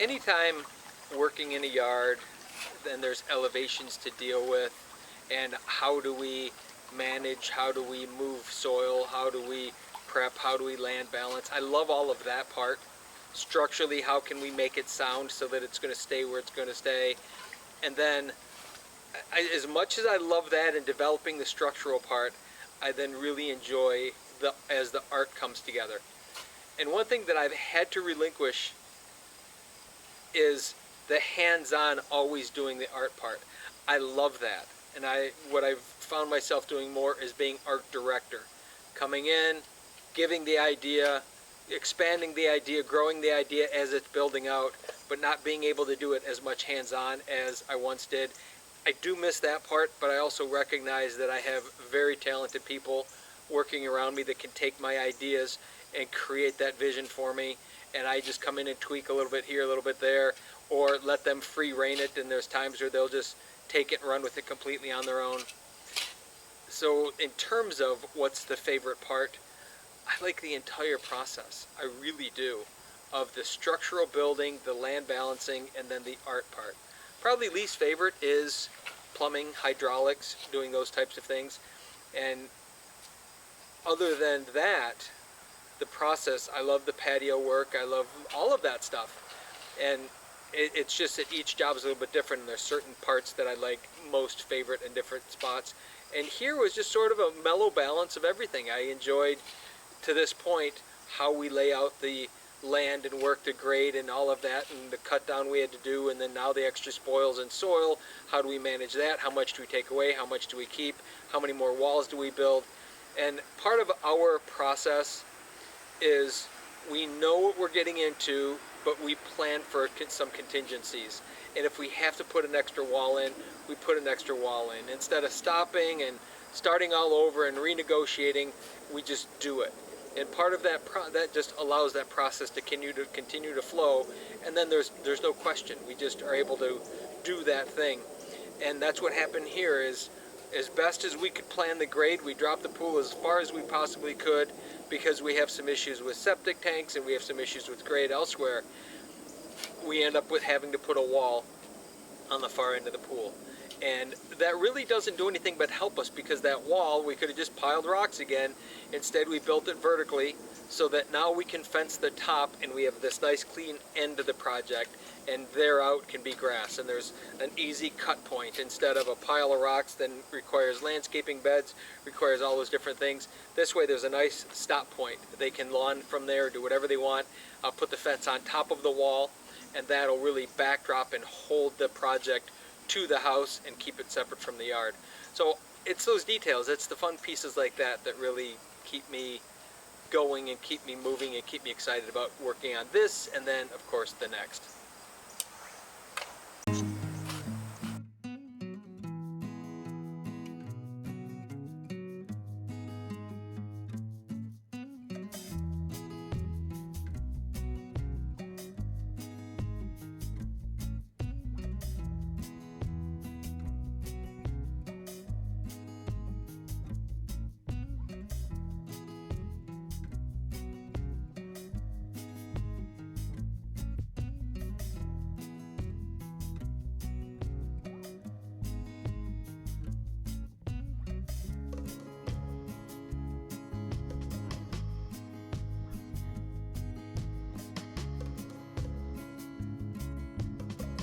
Anytime working in a yard, then there's elevations to deal with, and how do we manage, how do we move soil, how do we prep, how do we land balance. I love all of that part. Structurally, how can we make it sound so that it's going to stay where it's going to stay. And then, as much as I love that and developing the structural part, I then really enjoy as the art comes together. And one thing that I've had to relinquish is the hands-on, always doing the art part. I love that. And what I've found myself doing more is being art director. Coming in, giving the idea, expanding the idea, growing the idea as it's building out, but not being able to do it as much hands-on as I once did. I do miss that part, but I also recognize that I have very talented people working around me that can take my ideas and create that vision for me, and I just come in and tweak a little bit here, a little bit there, or let them free rein it, and there's times where they'll just take it and run with it completely on their own. So in terms of what's the favorite part, I like the entire process. I really do. Of the structural building, the land balancing, and then the art part. Probably least favorite is plumbing, hydraulics, doing those types of things. And other than that, the process, I love the patio work, I love all of that stuff. And it's just that each job is a little bit different, and there's certain parts that I like most favorite in different spots. And here was just sort of a mellow balance of everything. I enjoyed, to this point, how we lay out the land and work the grade and all of that, and the cut down we had to do, and then now the extra spoils and soil, how do we manage that, how much do we take away, how much do we keep, how many more walls do we build. And part of our process is we know what we're getting into, but we plan for some contingencies. And if we have to put an extra wall in, we put an extra wall in. Instead of stopping and starting all over and renegotiating, we just do it. And part of that that just allows that process to continue to flow. And then there's no question. We just are able to do that thing. And that's what happened here. Is as best as we could plan the grade, we dropped the pool as far as we possibly could, because we have some issues with septic tanks and we have some issues with grade elsewhere. We end up with having to put a wall on the far end of the pool. And that really doesn't do anything but help us, because that wall, we could have just piled rocks again. Instead, we built it vertically so that now we can fence the top, and we have this nice clean end of the project, and there out can be grass, and there's an easy cut point instead of a pile of rocks that requires landscaping beds, requires all those different things. This way there's a nice stop point. They can lawn from there, do whatever they want. I'll put the fence on top of the wall, and that'll really backdrop and hold the project to the house and keep it separate from the yard. So it's those details, it's the fun pieces like that that really keep me going and keep me moving and keep me excited about working on this, and then of course the next.